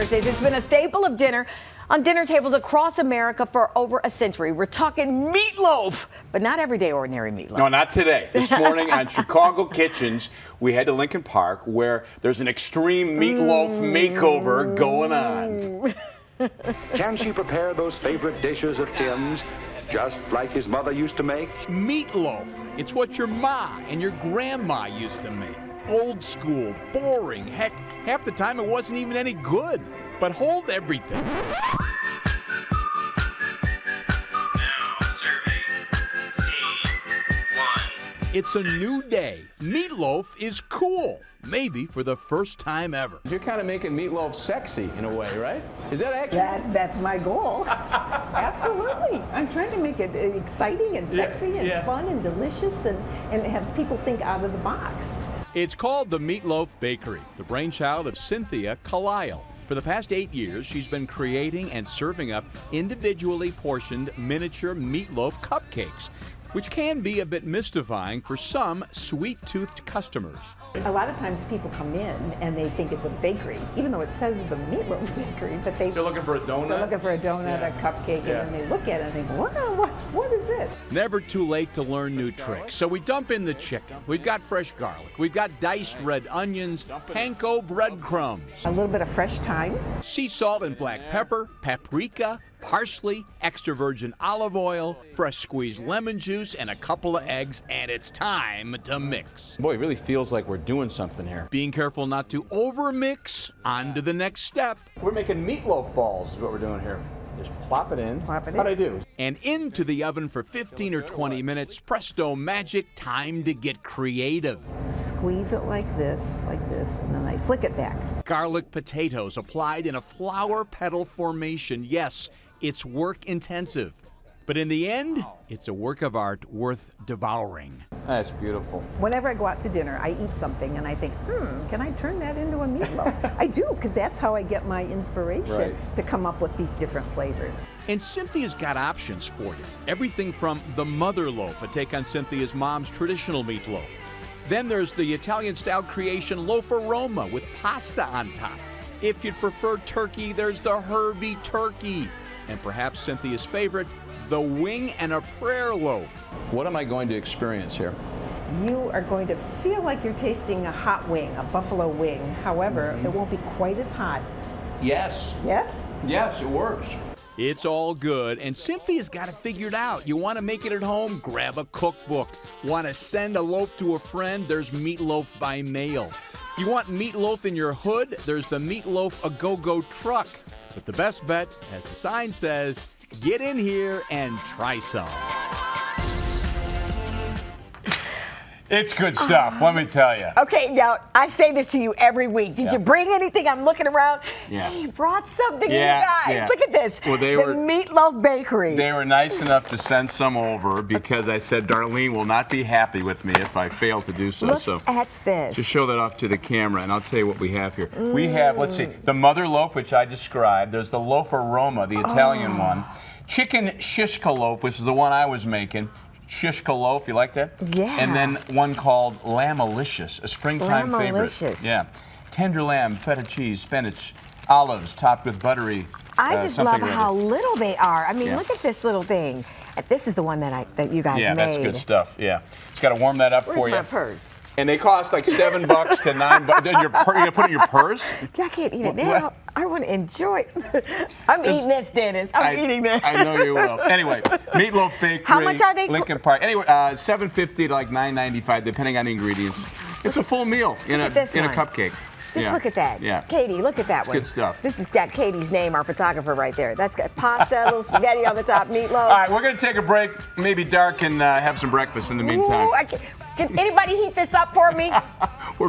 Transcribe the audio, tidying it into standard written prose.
Thursdays. It's been a staple of dinner on dinner tables across America for over a century. We're talking meatloaf, but not everyday ordinary meatloaf. No, not today. This morning on Chicago Kitchens, we head to Lincoln Park where there's an extreme meatloaf makeover going on. Can she prepare those favorite dishes of Tim's just like his mother used to make? Meatloaf. It's what your ma and your grandma used to make. Old school, boring. Heck, half the time it wasn't even any good. But hold everything. It's a new day. Meatloaf is cool. Maybe for the first time ever. You're kind of making meatloaf sexy in a way, right? Is that accurate? That's my goal. Absolutely. I'm trying to make it exciting and sexy and fun and delicious and have people think out of the box. It's called the Meatloaf Bakery, the brainchild of Cynthia Carlisle. For the past 8 years, she's been creating and serving up individually portioned miniature meatloaf cupcakes, which can be a bit mystifying for some sweet-toothed customers. A lot of times people come in and they think it's a bakery, even though it says the Meatloaf Bakery, but They're looking for a donut? They're looking for a donut, a cupcake, and then they look at it and think, what is this? Never too late to learn new tricks. So we dump in the chicken. We've got fresh garlic. We've got diced red onions, panko breadcrumbs, A little bit of fresh thyme. sea salt and black pepper, paprika, parsley, extra virgin olive oil, fresh squeezed lemon juice, and a couple of eggs, and it's time to mix. Boy, it really feels like we're doing something here. Being careful not to overmix. On to the next step. We're making meatloaf balls is what we're doing here. Just plop it in. Plop it in. How'd I do? And into the oven for 15 or 20 minutes. Presto magic, time to get creative. Squeeze it like this, and then I flick it back. Garlic potatoes applied in a flower petal formation. Yes, it's work intensive. But in the end, it's a work of art worth devouring. That's beautiful. Whenever I go out to dinner, I eat something and I think, can I turn that into a meatloaf? I do, because that's how I get my inspiration to come up with these different flavors. And Cynthia's got options for you. Everything from the mother loaf, a take on Cynthia's mom's traditional meatloaf. Then there's the Italian-style creation Loaf Aroma with pasta on top. If you'd prefer turkey, there's the Herbie Turkey. And perhaps Cynthia's favorite, the Wing and a Prayer Loaf. What am I going to experience here? You are going to feel like you're tasting a hot wing, a buffalo wing. However, it won't be quite as hot. Yes. Yes? Yes, it works. It's all good, and Cynthia's got it figured out. You want to make it at home? Grab a cookbook. Want to send a loaf to a friend? There's Meatloaf by mail. You want meatloaf in your hood? There's the Meatloaf A-Go-Go truck. But the best bet, as the sign says, get in here and try some. It's good stuff, let me tell you. Okay, now I say this to you every week. Did you bring anything? I'm looking around. Yeah. Hey, you brought something, Yeah, you guys. yeah. Look at this. Well, they the were- Meatloaf Bakery. They were nice enough to send some over because I said Darlene will not be happy with me if I fail to do so. Look at this. Just show that off to the camera, and I'll tell you what we have here. We have, let's see, the mother loaf, which I described. There's the Loaf Aroma, the Italian one. Chicken shishka loaf, which is the one I was making. Shishka loaf, you like that? Yeah. And then one called Lamb-alicious, a springtime favorite. Lamb-alicious. Yeah. Tender lamb, feta cheese, spinach, olives topped with buttery I just something love or how other. little they are. I mean, Yeah. look at this little thing. This is the one that you guys Yeah, made. that's good stuff. Yeah. Just got to warm that up Where's for you. my purse? And they cost like $7 to $9. You're gonna put it in your purse? I can't eat it now. I want to enjoy it. I'm eating this, Dennis. I'm eating this. I know you will. Anyway, Meatloaf Bakery. How much are they? Lincoln Park. Anyway, $7.50 to like $9.95, depending on the ingredients. It's a full meal in a this one. cupcake. Just look at that. Yeah. Katie, look at that one. good stuff. This has got Katie's name, our photographer, right there. That's got pasta, a little spaghetti on the top, meatloaf. All right, we're going to take a break, maybe dark, and have some breakfast in the meantime. Ooh, can anybody heat this up for me?